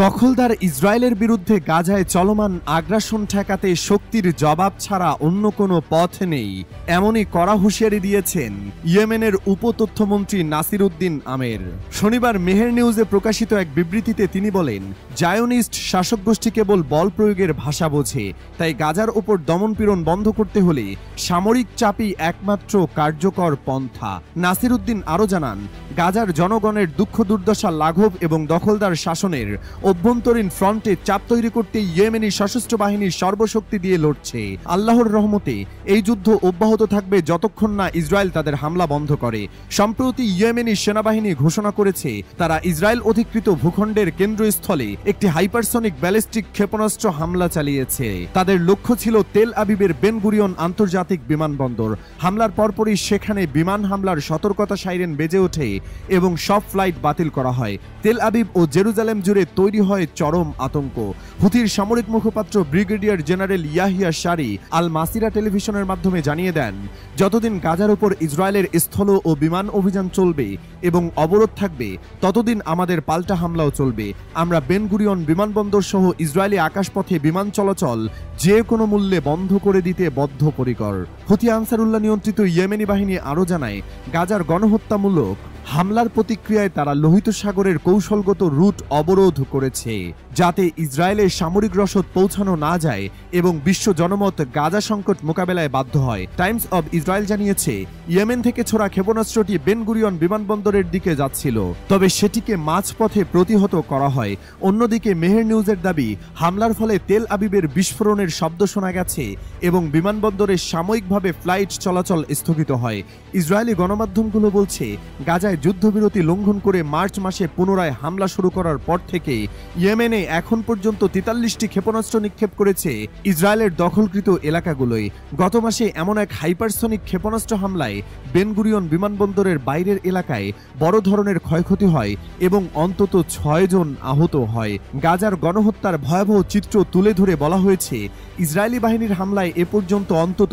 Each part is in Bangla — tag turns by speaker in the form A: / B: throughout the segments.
A: দখলদার ইসরায়েলের বিরুদ্ধে গাজায় চলমান আগ্রাসন ঠেকাতে শক্তির জবাব ছাড়া অন্য কোনো পথ নেই, এমনই কড়া হুঁশিয়ারি দিয়েছেন ইয়েমেনের উপতথ্যমন্ত্রী নাসির উদ্দিন আমের। শনিবার মেহের নিউজে প্রকাশিত এক বিবৃতিতে তিনি বলেন, জায়োনিস্ট শাসক গোষ্ঠী কেবল বল প্রয়োগের ভাষা বোঝে, তাই গাজার ওপর দমনপীড়ন বন্ধ করতে হলে সামরিক চাপই একমাত্র কার্যকর পন্থা। নাসির উদ্দিন আরও জানান, গাজার জনগণের দুঃখ দুর্দশা লাঘব এবং দখলদার শাসনের অভ্যন্তরীণ ফ্রন্টে চাপ তৈরি করতে ইয়েমেনি সশস্ত্র বাহিনী সর্বশক্তি দিয়ে লড়ছে। আল্লাহর রহমতে এই যুদ্ধ অব্যাহত থাকবে যতক্ষণ না ইসরায়েল তাদের হামলা বন্ধ করে। সম্প্রতি ইয়েমেনি সেনাবাহিনী ঘোষণা করেছে তারা ইসরায়েল অধিকৃত ভূখণ্ডের কেন্দ্রস্থলে একটি হাইপারসনিক ব্যালিস্টিক ক্ষেপণাস্ত্র হামলা চালিয়েছে। তাদের লক্ষ্য ছিল তেল আবিবের বেন গুরিয়ন আন্তর্জাতিক বিমানবন্দর। হামলার পরপরই সেখানে বিমান হামলার সতর্কতা সাইরেন বেজে ওঠে এবং সব ফ্লাইট বাতিল করা হয়। তেল আবিব ও জেরুজালেম জুড়ে তৈরি হয় চরম আতঙ্ক। হুথির সামরিক মুখপাত্র ব্রিগেডিয়ার জেনারেল ইয়াহিয়া শারি আল মাসিরা টেলিভিশনের মাধ্যমে জানিয়ে দেন, যতদিন গাজার উপর ইসরায়েলের স্থল ও বিমান অভিযান চলবে এবং অবরোধ থাকবে, ততদিন আমাদের পাল্টা হামলাও চলবে। আমরা বেন গুরিয়ন বিমানবন্দর সহ ইসরায়েলি আকাশপথে বিমান চলাচল যে কোনো মূল্যে বন্ধ করে দিতে বদ্ধপরিকর। হুথি আনসারুল্লাহ নিয়ন্ত্রিত ইয়েমেনি বাহিনী আরও জানায়, গাজার গণহত্যামূলক হামলার প্রতিক্রিয়ায় তারা লোহিত সাগরের কৌশলগত রুট অবরোধ করেছে, যাতে ইসরায়েলের সামরিক রসদ পৌঁছানো না যায় এবং বিশ্ব জনমত গাজা সংকট মোকাবেলায় বাধ্য হয়। টাইমস অব ইসরায়েল জানিয়েছে, ইয়েমেন থেকে ছোড়া ক্ষেপণাস্ত্রটি বেন গুরিয়ন বিমানবন্দরের দিকে যাচ্ছিল, তবে সেটিকে মাঝপথে প্রতিহত করা হয়। অন্যদিকে মেহের নিউজের দাবি, হামলার ফলে তেল আবিবের বিস্ফোরণের শব্দ শোনা গেছে এবং বিমানবন্দরে সাময়িকভাবে ফ্লাইট চলাচল স্থগিত হয়। ইসরায়েলি গণমাধ্যমগুলো বলছে, গাজায় যুদ্ধবিরতি লঙ্ঘন করে মার্চ মাসে পুনরায় হামলা শুরু করার পর থেকে ইয়েমেনে এখন পর্যন্ত 43টি ক্ষেপণাস্ত্র নিক্ষেপ করেছে ইসরায়েলের দখলকৃত এলাকাগুলোয়। গত মাসে এমন এক হাইপারসনিক ক্ষেপণাস্ত্র হামলায় বেন গুরিয়ন বিমানবন্দরের বাইরের এলাকায় বড় ধরনের ক্ষয়ক্ষতি হয় এবং অন্তত 6 জন আহত হয়। গাজার গণহত্যার ভয়াবহ চিত্র তুলে ধরে বলা হয়েছে, ইসরায়েলি বাহিনীর হামলায় এ পর্যন্ত অন্তত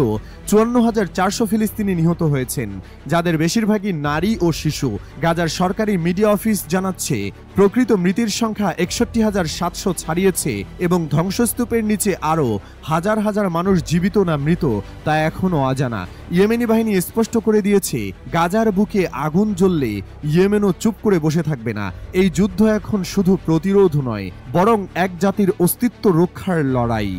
A: 54,400 ফিলিস্তিনি নিহত হয়েছেন, যাদের বেশিরভাগই নারী ও শিশু। গাজার সরকারি মিডিয়া অফিস জানাচ্ছে, প্রকৃত মৃতের সংখ্যা 61,700 ছাড়িয়েছে এবং ধ্বংসস্তূপের নিচে আরও হাজার হাজার মানুষ জীবিত না মৃত তা এখনও অজানা। ইয়েমেনি বাহিনী স্পষ্ট করে দিয়েছে, গাজার বুকে আগুন জ্বললে ইয়েমেনও চুপ করে বসে থাকবে না। এই যুদ্ধ এখন শুধু প্রতিরোধ নয়, বরং এক জাতির অস্তিত্ব রক্ষার লড়াই।